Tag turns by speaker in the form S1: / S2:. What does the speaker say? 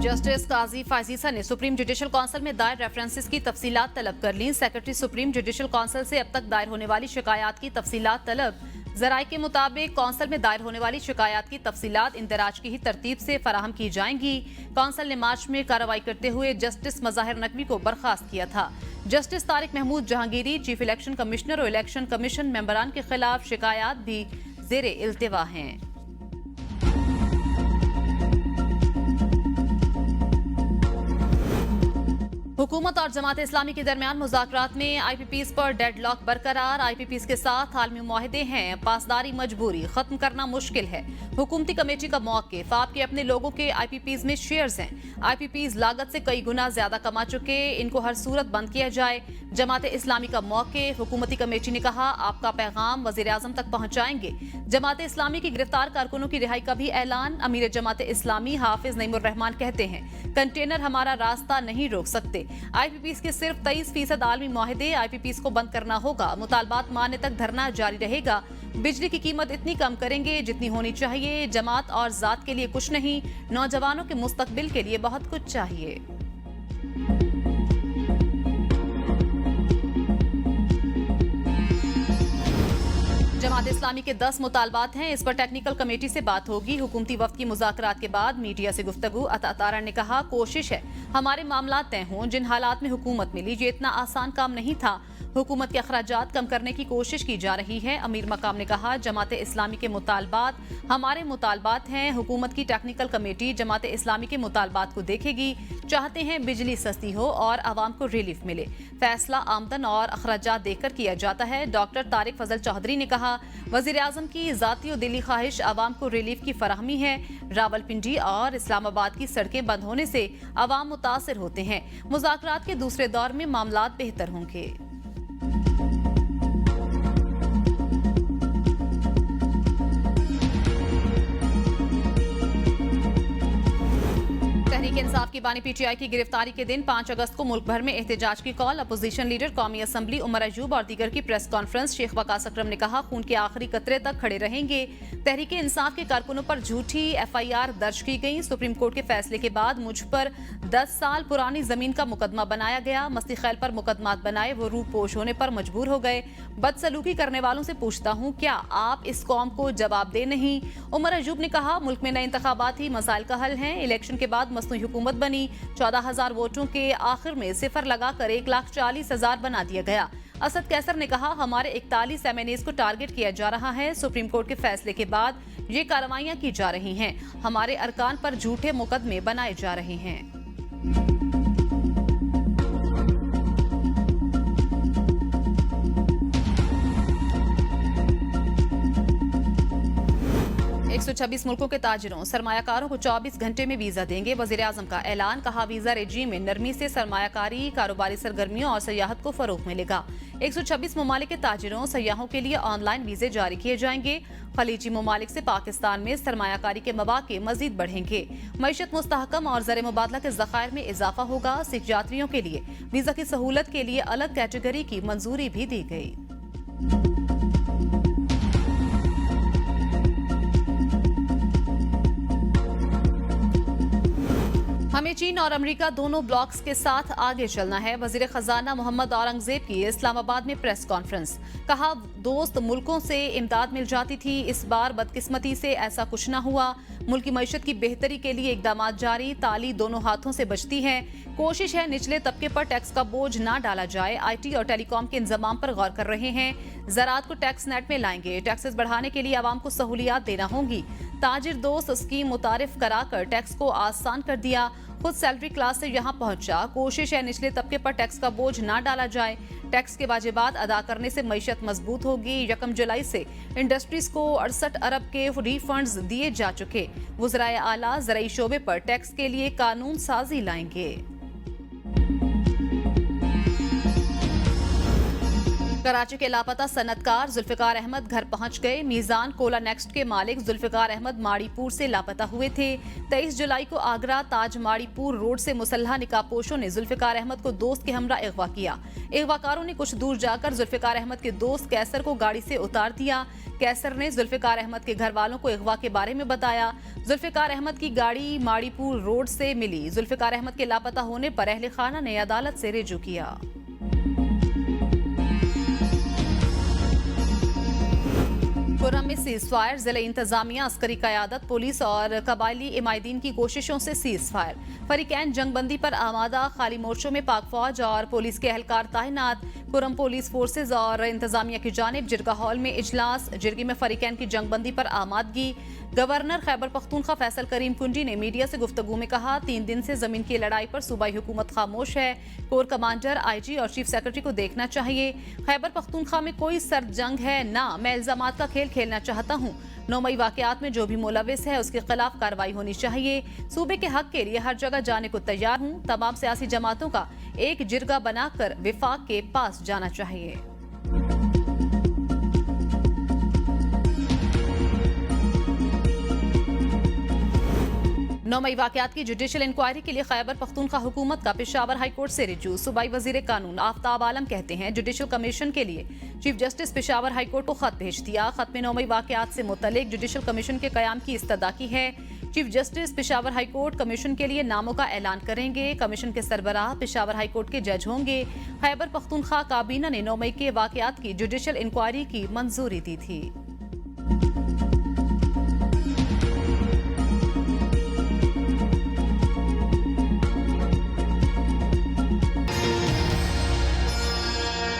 S1: Justice काजी फाजीसा ने supreme judicial council में दायर रेफरेंसेस की तफसीलात तलब कर ली। सेक्रेटरी सुप्रीम जुडिशल काउंसिल से अब तक दायर होने वाली शिकायत की तफसीलात तलब। जराये के मुताबिक काउंसिल में दायर होने वाली शिकायत की तफसीलात इंदराज की ही तरतीब से फराहम की जाएंगी। काउंसिल ने मार्च में कार्रवाई करते हुए जस्टिस मज़ाहिर नकवी को बर्खास्त किया था। Justice Tariq Mahmood Jahangiri, chief election commissioner और इलेक्शन कमीशन मेंबरान के खिलाफ शिकायत भी जेर इल्तिवा हैं। हुकूमत और जमात इस्लामी के दरमियान मुज़ाकरात में IPPs पर डेडलॉक बरकरार। IPPs के साथ आलमी मुआहदे हैं, पासदारी मजबूरी, खत्म करना मुश्किल है। हुकूमती कमेटी का मौक़िफ़, आपके अपने लोगों के IPPs में शेयर्स हैं। IPPs लागत से कई गुना ज्यादा कमा चुके, इनको हर सूरत बंद किया जाए। जमात इस्लामी का मौक़िफ़, हुकूमती कमेटी ने कहा आपका पैगाम वज़ीर आज़म तक पहुँचाएंगे। जमात इस्लामी की गिरफ्तार कारकुनों की रिहाई का भी ऐलान। अमीर जमात इस्लामी हाफिज नईमुर रहमान कहते हैं कंटेनर हमारा रास्ता नहीं रोक सकते। IPPs के सिर्फ 23% आलमी मुआहदे, IPPs को बंद करना होगा। मुतालबात मानने तक धरना जारी रहेगा। बिजली की कीमत इतनी कम करेंगे जितनी होनी चाहिए। जमात और जात के लिए कुछ नहीं, नौजवानों के मुस्तकबिल के लिए बहुत कुछ चाहिए। जमात इस्लामी के 10 मुतालबात हैं, इस पर टेक्निकल कमेटी से बात होगी। हुकूमती वफ्द की मुज़ाकरात के बाद मीडिया से गुफ्तगू। अता तारा ने कहा कोशिश है हमारे मामला तय हों। जिन हालात में हुकूमत मिली ये इतना आसान काम नहीं था। हुकूमत के अखराजात कम करने की कोशिश की जा रही है। अमीर मकाम ने कहा जमात इस्लामी के मुतालबात हमारे मुतालबात हैं। हुकूमत की टेक्निकल कमेटी जमात इस्लामी के मुतालबात को देखेगी। चाहते हैं बिजली सस्ती हो और आवाम को रिलीफ मिले। फैसला आमदन और अखराजात देखकर किया जाता है। डॉक्टर तारिक फजल चौधरी ने कहा वज़ीर आज़म की ज़ाती और दिली ख्वाहिश आवाम को रिलीफ की फराहमी है। रावलपिंडी और इस्लामाबाद की सड़कें बंद होने से आवाम मुतासिर होते हैं। मुज़ाकरात के दूसरे दौर में मामलात बेहतर होंगे। तहरीक इंसाफ की बानी PTI की गिरफ्तारी के दिन 5 अगस्त को मुल्क भर में एहतजाज की कॉल। अपोजिशन लीडर कौमी असम्बली उमर अयूब और दीगर की प्रेस कॉन्फ्रेंस। शेख वकास अकरम ने कहा खून के आखिरी कतरे तक खड़े रहेंगे। तहरीक इंसाफ के कारकुनों पर झूठी FIR दर्ज की गई। सुप्रीम कोर्ट के फैसले के बाद मुझ पर 10 साल पुरानी जमीन का मुकदमा बनाया गया। मस्ती खैल पर मुकदमात बनाए, वो रूपोश होने पर मजबूर हो गए। बदसलूकी करने वालों से पूछता हूँ क्या आप इस कौम को जवाब दे नहीं। उमर अयूब ने कहा मुल्क में नए इंतखाबात ही मसाइल का हल हैं। इलेक्शन के बाद मसनूई हुकूमत बनी, 14,000 वोटों के आखिर में सिफर लगाकर 1,40,000 बना दिया गया। असद कैसर ने कहा हमारे 41 MNAs को टारगेट किया जा रहा है। सुप्रीम कोर्ट के फैसले के बाद ये कार्रवाइयां की जा रही हैं। हमारे अरकान पर झूठे मुकदमे बनाए जा रहे हैं। एक 126 मुल्कों के ताजिरों सरमायाकारों को 24 घंटे में वीजा देंगे। वज़ीर आज़म का ऐलान। कहा वीजा रेजीम में नरमी से सरमायाकारी, कारोबारी सरगर्मियों और सयाहत को फरोग मिलेगा। 126 ममालिक के ताजिरों सयाहों के लिए ऑनलाइन वीजे जारी किए जाएंगे। खलीजी ममालिक से पाकिस्तान में सरमायाकारी के मौके मजीद बढ़ेंगे। मईशत मुस्तहकम और ज़र मुबादला के ज़खायर में इजाफा होगा। सिख यात्रियों के लिए वीजा की सहूलत के लिए अलग कैटेगरी की मंजूरी भी दी गई। हमें चीन और अमेरिका दोनों ब्लॉक्स के साथ आगे चलना है। वजीर खजाना मोहम्मद औरंगजेब की इस्लामाबाद में प्रेस कॉन्फ्रेंस। कहा दोस्त मुल्कों से इमदाद मिल जाती थी, इस बार बदकिस्मती से ऐसा कुछ न हुआ। मुल्क की मईशत की बेहतरी के लिए इकदाम जारी। ताली दोनों हाथों से बचती है। कोशिश है निचले तबके पर टैक्स का बोझ ना डाला जाए। IT और टेलीकॉम के इंतजाम पर गौर कर रहे हैं। ज़राअत को टैक्स नेट में लाएंगे। टैक्सेस बढ़ाने के लिए आवाम को सहूलियात देना होंगी। ताजिर दोस्त स्कीम मुतारिफ कराकर टैक्स को आसान कर दिया। खुद सैलरी क्लास से यहाँ पहुंचा। कोशिश है निचले तबके पर टैक्स का बोझ ना डाला जाए। टैक्स के वाजिबात अदा करने से मईशत मजबूत होगी। 1 जुलाई से इंडस्ट्रीज को 68 अरब के रिफंड्स दिए जा चुके। वज़राए आला ज़राई शोबे पर टैक्स के लिए कानून साजी लाएंगे। कराची के लापता सनतकार जुल्फिकार अहमद घर पहुंच गए। मीजान कोला नेक्स्ट के मालिक जुल्फिकार अहमद माड़ीपुर से लापता हुए थे। 23 जुलाई को आगरा ताज माड़ीपुर रोड से मुसल्हा निकाहपोशों ने जुल्फिकार अहमद को दोस्त के हमरा अगवा किया। अगवाकारों ने कुछ दूर जाकर जुल्फिकार अहमद के दोस्त कैसर को गाड़ी से उतार दिया। कैसर ने जुल्फिकार अहमद के घर वालों को अगवा के बारे में बताया। जुल्फिकार अहमद की गाड़ी माड़ीपुर रोड से मिली। जुल्फिकार अहमद के लापता होने पर अहले खाना ने अदालत से रिजू किया। खुर्रम में सीज फायर, जिले इंतजामिया, अस्करी कयादत, पुलिस और कबायली इमायदीन की कोशिशों से सीज फायर। फरीकैन जंगबंदी पर आमादा, खाली मोर्चों में पाक फौज और पुलिस के एहलकार तैनात। खुर्रम पुलिस फोर्सेज और इंतजामिया की जानिब जिरगा हॉल में इजलास। जिरगी में फरीकैन की जंगबंदी पर आमादगी। गवर्नर खैबर पख्तूनख्वा फैसल करीम कुंजी ने मीडिया से गुफ्तगू में कहा, 3 दिन से जमीन की लड़ाई पर सूबाई हुकूमत खामोश है। कोर कमांडर, IG और चीफ सेक्रेटरी को देखना चाहिए। खैबर पख्तूनख्वा में कोई सर्द जंग है ना, मैं इल्जामात का खेल खेलना चाहता हूँ। 9 मई वाकयात में जो भी मुलविस है उसके खिलाफ कार्रवाई होनी चाहिए। सूबे के हक के लिए हर जगह जाने को तैयार हूँ। तमाम सियासी जमातों का एक जिरगा बनाकर विफाक के पास जाना चाहिए। 9 मई वाकयात की जुडिशल इंक्वायरी के लिए खैबर पख्तूनख्वा हुकूमत का पेशावर हाईकोर्ट से रिजू। सूबाई वजीर कानून आफ्ताब आलम कहते हैं, जुडिशल कमीशन के लिए चीफ जस्टिस पेशावर हाईकोर्ट को खत भेज दिया। खत में 9 मई वाकयात से मुतल्लिक जुडिशल कमीशन के कयाम की इस्तदा की है। Chief justice Peshawar high court commission के लिए नामों का ऐलान करेंगे। कमीशन के सरबराह पेशावर हाईकोर्ट के जज होंगे। खैबर पख्तूनख्वा काबीना ने 9 मई के वाकयात की जुडिशल इंक्वायरी की मंजूरी दी थी।